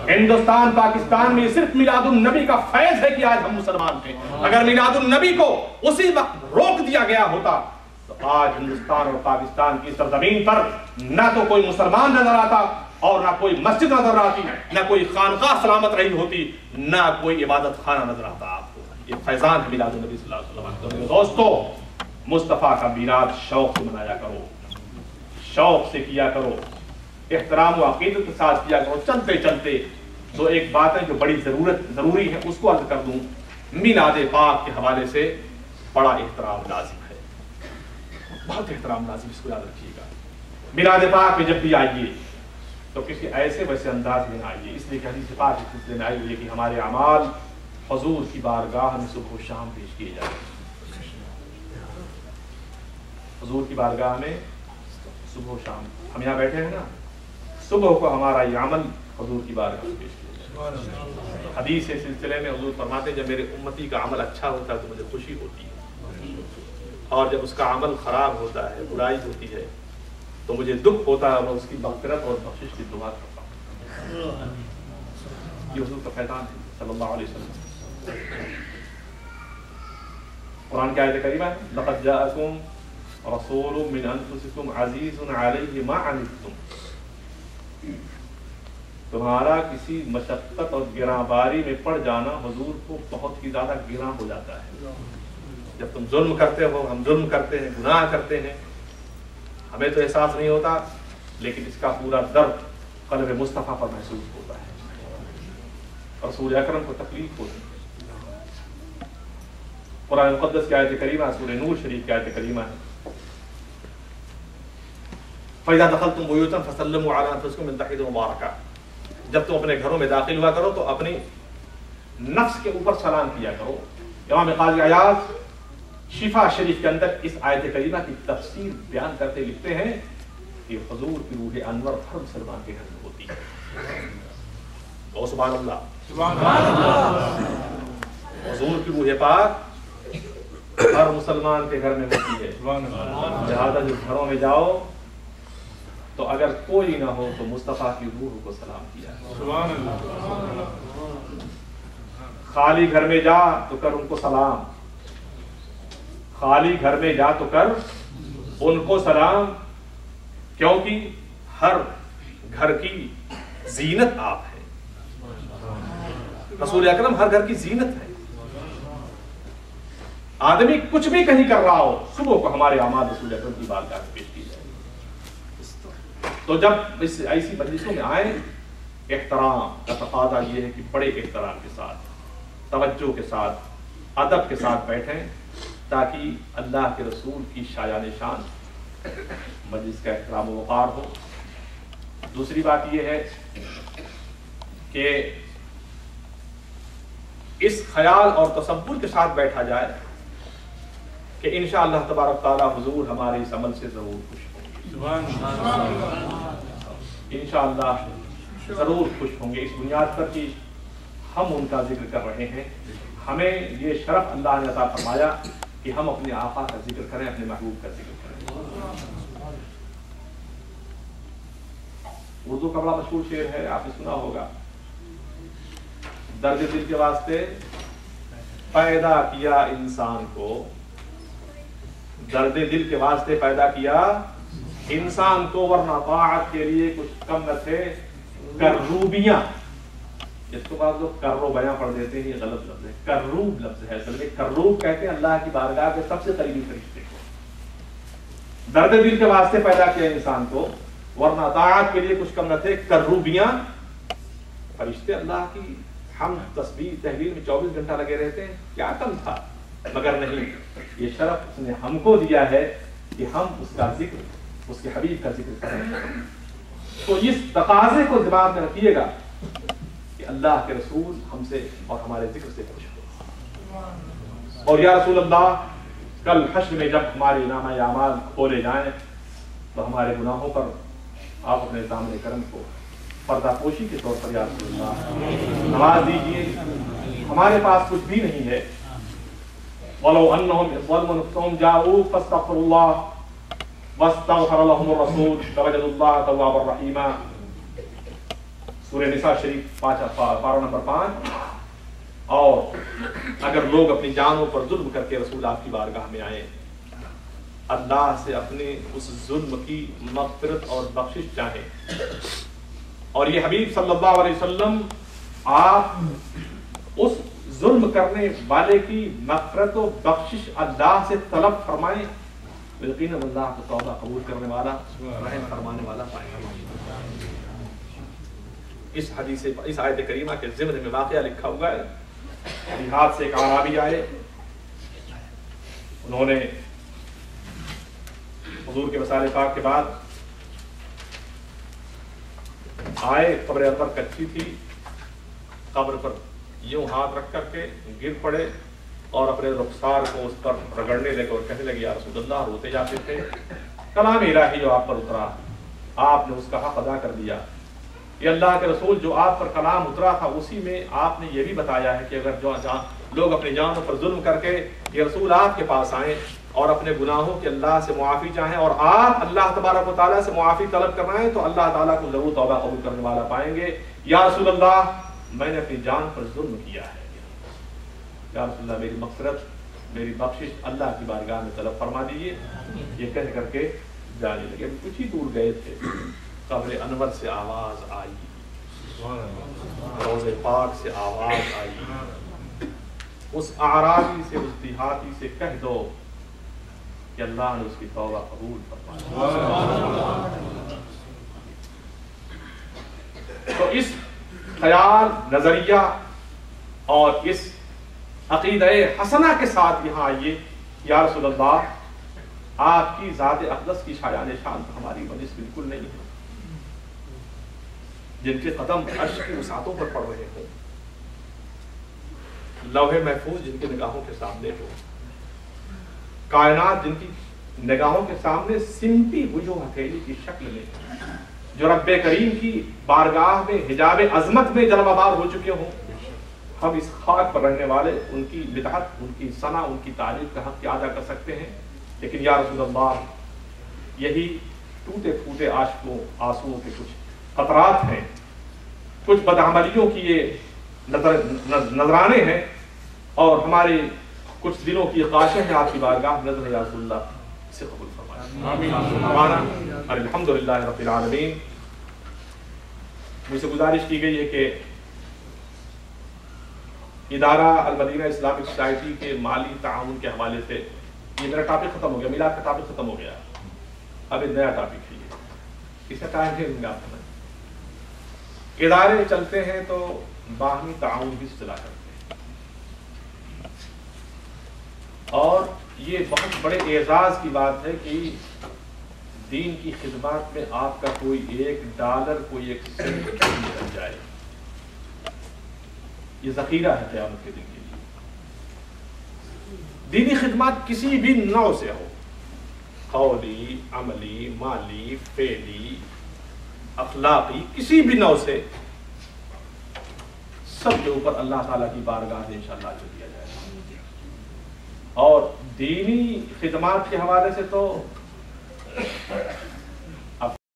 ہندوستان پاکستان میں صرف میلاد النبی کا فیض ہے کہ آج ہم مسلمان ہیں. اگر میلاد النبی کو اسی وقت روک دیا گیا ہوتا تو آج ہندوستان اور پاکستان کی سرزمین پر نہ تو کوئی مسلمان نظر آتا اور نہ کوئی مسجد نظر آتی, نہ کوئی خانقاہ سلامت رہی ہوتی, نہ کوئی عبادت خانہ نظر آتا آپ کو. یہ فیضان ہے میلاد النبی صلی اللہ علیہ وسلم. دوستو, مصطفیٰ کا میلاد شوق سے منایا کرو, شوق سے کیا کرو, احترام و عقیدت کے ساتھ کیا کرو. چلتے چلتے دو ایک باتیں جو بڑی ضروری ہے اس کو عرض کر دوں. میلاد پاک کے حوالے سے بڑا احترام لازم ہے, بہت احترام لازم, اس کو یاد رکھیے گا. میلاد پاک میں جب بھی آئیے تو کسی ایسے ویسے انداز میں آئیے, اس لیے کہ حدیث پاک اس سلسلے میں آئی ہوئی ہے کہ ہمارے اعمال حضور کی بارگاہ میں صبح و شام پیش کیے جاتے ہیں. حضور کی بارگاہ میں صبح و شام, ہم یہاں بیٹھے ہیں نا, صبح کو ہمارا یہ عمل حضور کی بارگاہ میں پیش کیا جاتا ہے. حدیث کے سلسلے میں حضور فرماتے ہیں جب میرے امتی کا عمل اچھا ہوتا ہے تو مجھے خوشی ہوتی ہے, اور جب اس کا عمل خراب ہوتا ہے, برائی ہوتی ہے, تو مجھے دکھ ہوتا ہے, میں اس کی مغفرت اور بخشش کی دعا کرتا ہوں. یہ حضور کا فیضان ہے صلی اللہ علیہ وسلم. قرآن کی آیت کریمہ ہے لقد جاءکم رسول من انفسکم عزیز علیہ ما عنتم. تمہارا کسی مشقت اور گراں باری میں پڑ جانا حضور کو بہت ہی زیادہ گراں ہو جاتا ہے. جب تم ظلم کرتے ہو, ہم ظلم کرتے ہیں, گناہ کرتے ہیں, ہمیں تو احساس نہیں ہوتا, لیکن اس کا پورا درد قلب مصطفیٰ پر محسوس ہوتا ہے. رسول اکرم کو تکلیف ہوتی ہے. قرآن مقدس کی آیت کریمہ سورہ نور شریف کی آیت کریمہ ہے فَإِذَا دَخَلْتُمْ بُيُوتًا فَسَلِّمُوا عَلَىٰ أَنفُسِكُمْ مِنْ تَحِيَّةٍ مُبَارَكَةٍ. جب تم اپنے گھروں میں داخل ہوا کرو تو اپنی نفس کے اوپر سلام کیا کرو. امام قاضی عیاض شفا شریف کے اندر اس آیت کریمہ کی تفسیر بیان کرتے لکھتے ہیں کہ حضور کی روح انور ہر مسلمان کے گھر میں ہوتی ہے. او سبحان اللہ, سبحان اللہ. حضور کی روح پاک ہر مسلمان کے گھر میں ہوتی ہے. لہٰذا جب گھروں میں جاؤ تو اگر کوئی نہ ہو تو مصطفیٰ کی روح کو سلام کیا. سبحان اللہ. خالی گھر میں جا تو کر ان کو سلام, خالی گھر میں جا تو کر ان کو سلام, کیونکہ ہر گھر کی زینت آپ ہے. رسول اکرم ہر گھر کی زینت ہے. آدمی کچھ بھی کہیں کر رہا ہو, صبح کو ہمارے اعمال رسول اکرم کی بارگاہ میں پیش کی جائے. تو جب اس ایسی مجلسوں میں آئیں, احترام کا تقاضا یہ ہے کہ بڑے احترام کے ساتھ, توجہ کے ساتھ, ادب کے ساتھ بیٹھیں تاکہ اللہ کے رسول کی شایان شان مجلس کا احترام و وقار ہو. دوسری بات یہ ہے کہ اس خیال اور تصور کے ساتھ بیٹھا جائے کہ انشاءاللہ تبارک تعالی حضور ہمارے اس عمل سے ضرور خوش ہوں گے, انشاءاللہ ضرور خوش ہوں گے. اس بنیاد پر کہ ہم ان کا ذکر کر رہے ہیں, ہمیں یہ شرف اللہ نے عطا فرمایا کہ ہم اپنے آقا کا ذکر کریں, اپنے محبوب کا ذکر کریں. اردو کا بڑا مشہور شعر ہے, آپ نے سنا ہوگا, درد دل کے واسطے پیدا کیا انسان کو, درد دل کے واسطے پیدا کیا انسان کو, ورنہ طاعت کے لیے کچھ کم نہ تھے کروبیاں. جس کو بعض لوگ کرو بیاں پڑھ دیتے ہیں, یہ غلط لفظ ہے. کروب لفظ ہے اصل میں. کروب کہتے ہیں اللہ کی بارگاہ کے سب سے قریبی فرشتے کو. درد دل کے واسطے پیدا کیا انسان کو, ورنہ طاعت کے لیے کچھ کم نہ تھے کروبیاں. فرشتے اللہ کی ہم تسبیح تحلیل میں 24 گھنٹہ لگے رہتے ہیں, کیا کم تھا. مگر نہیں, یہ شرف اس نے ہم کو دیا ہے کہ ہم اس کا ذکر, اس کے حبیب کا ذکر کریں. تو اس تقاضے کو دماغ میں رکھیے گا کہ اللہ کے رسول ہم سے اور ہمارے ذکر سے خوش ہو. اور یا رسول اللہ, کل حشر میں جب ہمارے نامہ اعمال کھولے جائیں تو ہمارے گناہوں پر آپ اپنے دامن کرم کو پردہ پوشی کے طور پر یا رسول اللہ نواز دیجیے. ہمارے پاس کچھ بھی نہیں ہے. وَلَوْ أَنَّهُمْ ظَلْمُوا أَنفُسَهُمْ جَاءُوا فَاسْتَغْفَرُوا اللَّهَ وَاسْتَغْفَرَ لَهُمُ الرَّسُولُ لَوَجَدُوا اللَّهَ تَوَّابًا رَحِيمًا. سورہ نساء شریف پارہ نمبر 5. اور اگر لوگ اپنی جانوں پر ظلم کر کے رسول آپ کی بارگاہ میں آئیں، اللہ سے اپنے اس ظلم کی مغفرت اور بخشش چاہیں. اور یہ حبیب صلی اللہ علیہ وسلم آپ اس ظلم کرنے والے کی مغفرت و بخشش اللہ سے طلب فرمائیں، یقیناً اللہ کو توبہ قبول کرنے والا، رحم فرمانے والا پائیں گے. اس حدیث اس آیت کریمہ کے ضمن میں واقعہ لکھا ہوا ہے. دیہات سے ایک اعرابی آئے، انہوں نے حضور کے وصال پاک کے بعد آئے، قبر انور کچی تھی، قبر پر یوں ہاتھ رکھ کر کے گر پڑے اور اپنے رخسار کو اس پر رگڑنے لگے اور کہنے لگے یا رسول اللہ. روتے جاتے تھے. کلام الہی جو آپ پر اترا آپ نے اس کا حق ادا کر دیا. یہ اللہ کے رسول جو آپ پر کلام اترا تھا اسی میں آپ نے یہ بھی بتایا ہے کہ اگر جو لوگ اپنی جانوں پر ظلم کر کے یہ رسول آپ کے پاس آئیں اور اپنے گناہوں کے اللہ سے معافی چاہیں اور آپ اللہ تبارک و تعالیٰ سے معافی طلب کرنا ہے تو اللہ تعالیٰ کو ضرور توبہ قبول کرنے والا پائیں گے. یا رسول اللہ میں نے اپنی جان پر ظلم کیا ہے، یا رسول اللہ میری مغفرت میری بخشش اللہ کی بارگاہ میں طلب فرما دیجیے. یہ کہہ کر کے جانے لگے. کچھ ہی دور گئے تھے، قبر انور سے آواز آئی، روضہ پاک سے آواز آئی. اس اعرابی سے اس دیہاتی سے کہہ دو کہ اللہ نے اس کی توبہ قبول فرمایا. تو اس خیال، نظریہ اور اس عقیدہ حسنہ کے ساتھ یہاں آئیے. یا رسول اللہ آپ کی ذات اقدس کی شایان شان ہماری بنسبت بالکل نہیں ہے. جن کے قدم عرش کی وسعتوں پر پڑ رہے ہوں، لوح محفوظ جن کے نگاہوں کے سامنے ہو، کائنات جن کی نگاہوں کے سامنے سمٹی وجوہ ہتھیلی کی شکل میں، جو رب کریم کی بارگاہ میں حجاب عظمت میں جلوہ بار ہو چکے ہوں، ہم اس خاک پر رہنے والے ان کی بدعت، ان کی ثنا، ان کی تعریف کا حق کیا ادا کر سکتے ہیں. لیکن یا رسول اللہ یہی ٹوٹے پھوٹے عاشقوں آنسوؤں کے کچھ قطرات ہیں، کچھ بدعملیوں کی یہ نذرانے ہیں اور ہمارے کچھ دلوں کی خواہشیں ہیں آپ کی بارگاہ نظر یا رسول اللہ سے قبول فرمائیں. الحمدللہ رب العالمین. مجھ سے گزارش کی گئی ہے کہ ادارہ المدینہ اسلامک سوسائٹی کے مالی تعاون کے حوالے سے یہ میرا ٹاپک ختم ہو گیا، میلاد کا ٹاپک ختم ہو گیا، اب ایک نیا ٹاپک ہے. اس کا ٹائم ہے ادارے چلتے ہیں تو باہمی تعاون بھی چلا کرتے ہیں، اور یہ بہت بڑے اعزاز کی بات ہے کہ دین کی خدمات میں آپ کا کوئی $1 کوئی 1 سینٹ نکل جائے. یہ ذخیرہ ہے قیامت کے دن کے لیے. دینی خدمات کسی بھی نوع سے ہو، قولی، عملی، مالی، فعلی، اخلاقی، کسی بھی نوع سے، سب کے اوپر اللہ تعالیٰ کی بارگاہ سے انشاءاللہ جو دیا جائے گا. اور دینی خدمات کے حوالے سے تو